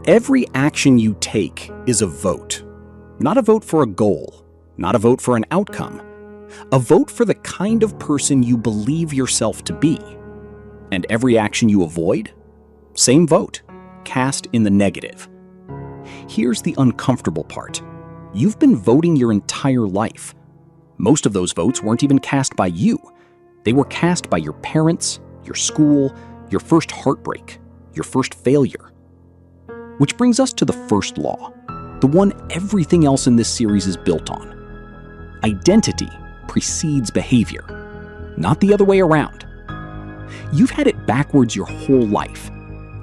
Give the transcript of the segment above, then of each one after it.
Every action you take is a vote. Not a vote for a goal, not a vote for an outcome. A vote for the kind of person you believe yourself to be. And every action you avoid? Same vote, cast in the negative. Here's the uncomfortable part. You've been voting your entire life. Most of those votes weren't even cast by you. They were cast by your parents, your school, your first heartbreak, your first failure. Which brings us to the first law, the one everything else in this series is built on. Identity precedes behavior, not the other way around. You've had it backwards your whole life.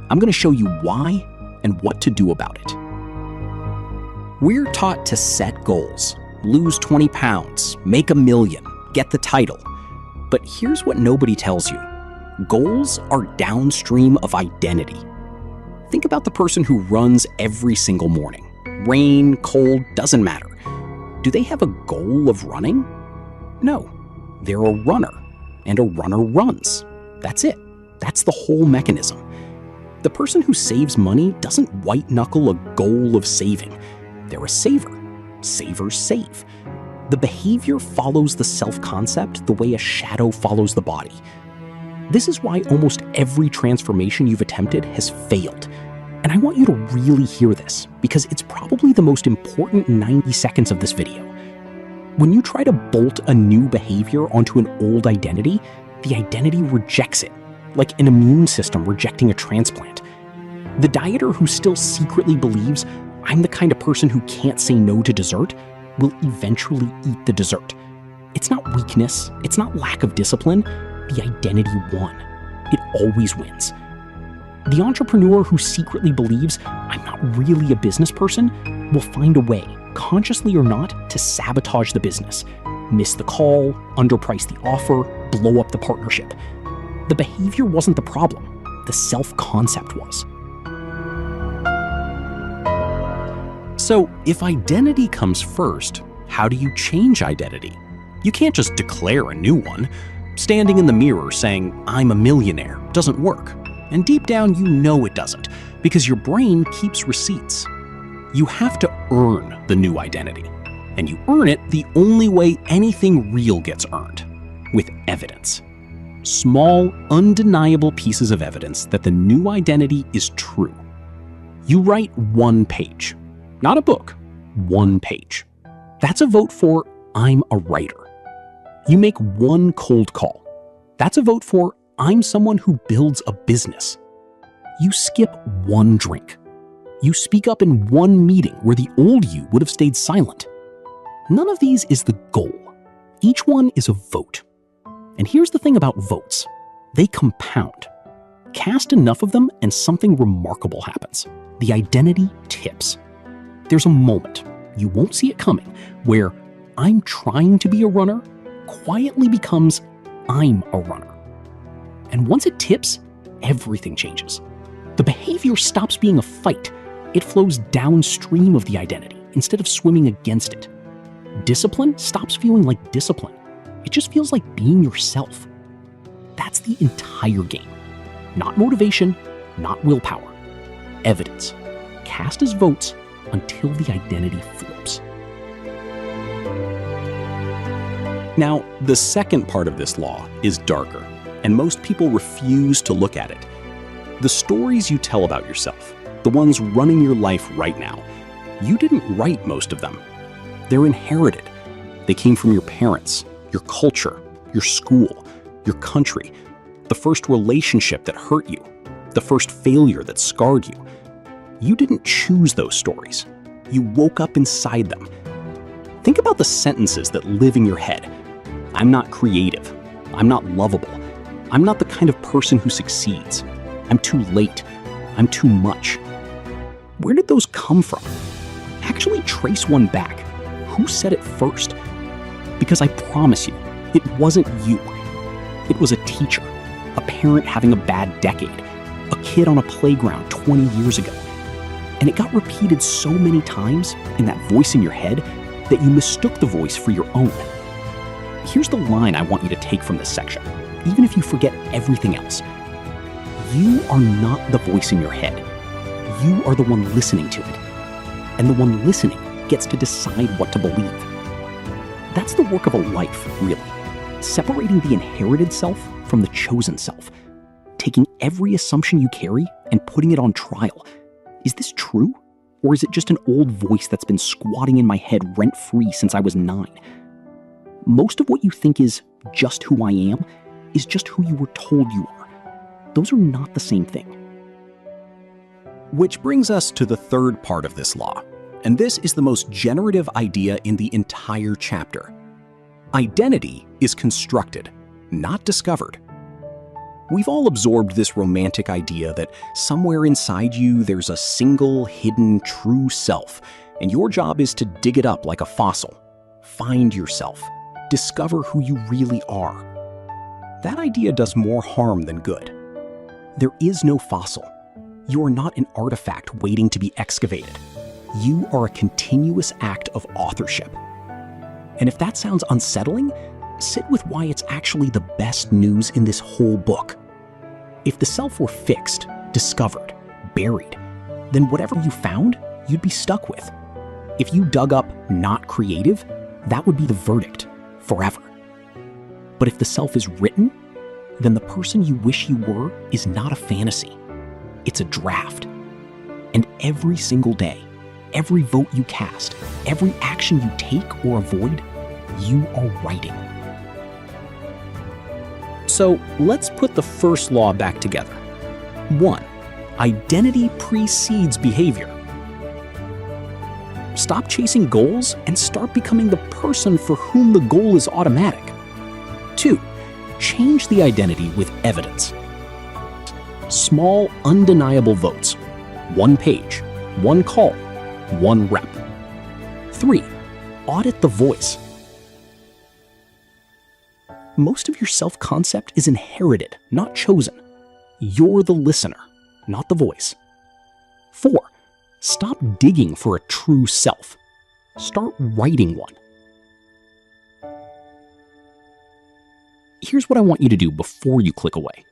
I'm going to show you why and what to do about it. We're taught to set goals, lose 20 pounds, make $1 million, get the title. But here's what nobody tells you. Goals are downstream of identity. Think about the person who runs every single morning. Rain, cold, doesn't matter. Do they have a goal of running? No. They're a runner, and a runner runs. That's it. That's the whole mechanism. The person who saves money doesn't white-knuckle a goal of saving. They're a saver. Savers save. The behavior follows the self-concept the way a shadow follows the body. This is why almost every transformation you've attempted has failed. And I want you to really hear this, because it's probably the most important 90 seconds of this video. When you try to bolt a new behavior onto an old identity, the identity rejects it, like an immune system rejecting a transplant. The dieter who still secretly believes, I'm the kind of person who can't say no to dessert, will eventually eat the dessert. It's not weakness, it's not lack of discipline, the identity won. It always wins. The entrepreneur who secretly believes, I'm not really a business person, will find a way, consciously or not, to sabotage the business. Miss the call, underprice the offer, blow up the partnership. The behavior wasn't the problem, the self-concept was. So, if identity comes first, how do you change identity? You can't just declare a new one. Standing in the mirror saying, I'm a millionaire, doesn't work. And deep down, you know it doesn't, because your brain keeps receipts. You have to earn the new identity. And you earn it the only way anything real gets earned, with evidence. Small, undeniable pieces of evidence that the new identity is true. You write 1 page. Not a book, 1 page. That's a vote for, I'm a writer. You make 1 cold call. That's a vote for, I'm someone who builds a business. You skip 1 drink. You speak up in 1 meeting where the old you would have stayed silent. None of these is the goal. Each one is a vote. And here's the thing about votes. They compound. Cast enough of them and something remarkable happens. The identity tips. There's a moment, you won't see it coming, where I'm trying to be a runner quietly becomes I'm a runner. And once it tips, everything changes. The behavior stops being a fight. It flows downstream of the identity instead of swimming against it. Discipline stops feeling like discipline. It just feels like being yourself. That's the entire game. Not motivation, not willpower. Evidence. Cast as votes until the identity flips. Now, the second part of this law is darker, and most people refuse to look at it. The stories you tell about yourself, the ones running your life right now, you didn't write most of them. They're inherited. They came from your parents, your culture, your school, your country, the first relationship that hurt you, the first failure that scarred you. You didn't choose those stories. You woke up inside them. Think about the sentences that live in your head. I'm not creative. I'm not lovable. I'm not the kind of person who succeeds. I'm too late. I'm too much. Where did those come from? Actually trace one back. Who said it first? Because I promise you, it wasn't you. It was a teacher, a parent having a bad decade, a kid on a playground 20 years ago. And it got repeated so many times in that voice in your head that you mistook the voice for your own. Here's the line I want you to take from this section, even if you forget everything else. You are not the voice in your head. you are the one listening to it. And the one listening gets to decide what to believe. That's the work of a life, really. Separating the inherited self from the chosen self. Taking every assumption you carry and putting it on trial. Is this true? Or is it just an old voice that's been squatting in my head rent-free since I was 9? Most of what you think is just who I am is just who you were told you are. Those are not the same thing. Which brings us to the third part of this law, and this is the most generative idea in the entire chapter. Identity is constructed, not discovered. We've all absorbed this romantic idea that somewhere inside you there's a single, hidden, true self, and your job is to dig it up like a fossil. Find yourself. Discover who you really are. That idea does more harm than good. There is no fossil. You are not an artifact waiting to be excavated. You are a continuous act of authorship. And if that sounds unsettling, sit with why it's actually the best news in this whole book. If the self were fixed, discovered, buried, then whatever you found, you'd be stuck with. If you dug up not creative, that would be the verdict, forever. But if the self is written, then the person you wish you were is not a fantasy. It's a draft. And every single day, every vote you cast, every action you take or avoid, you are writing. So let's put the first law back together. 1. Identity precedes behavior. Stop chasing goals and start becoming the person for whom the goal is automatic. 2. Change the identity with evidence. Small, undeniable votes. 1 page, 1 call, 1 rep. 3. Audit the voice. Most of your self-concept is inherited, not chosen. You're the listener, not the voice. 4. Stop digging for a true self. Start writing one. Here's what I want you to do before you click away.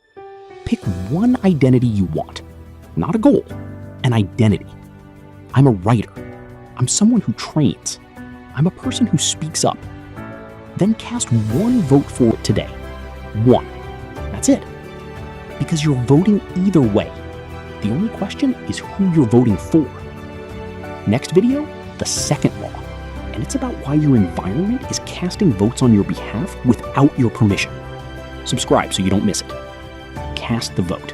Pick one identity you want. Not a goal, an identity. I'm a writer. I'm someone who trains. I'm a person who speaks up. Then cast 1 vote for it today. 1. That's it. Because you're voting either way. The only question is who you're voting for. Next video, the second law. And it's about why your environment is casting votes on your behalf without your permission. Subscribe so you don't miss it. Cast the vote.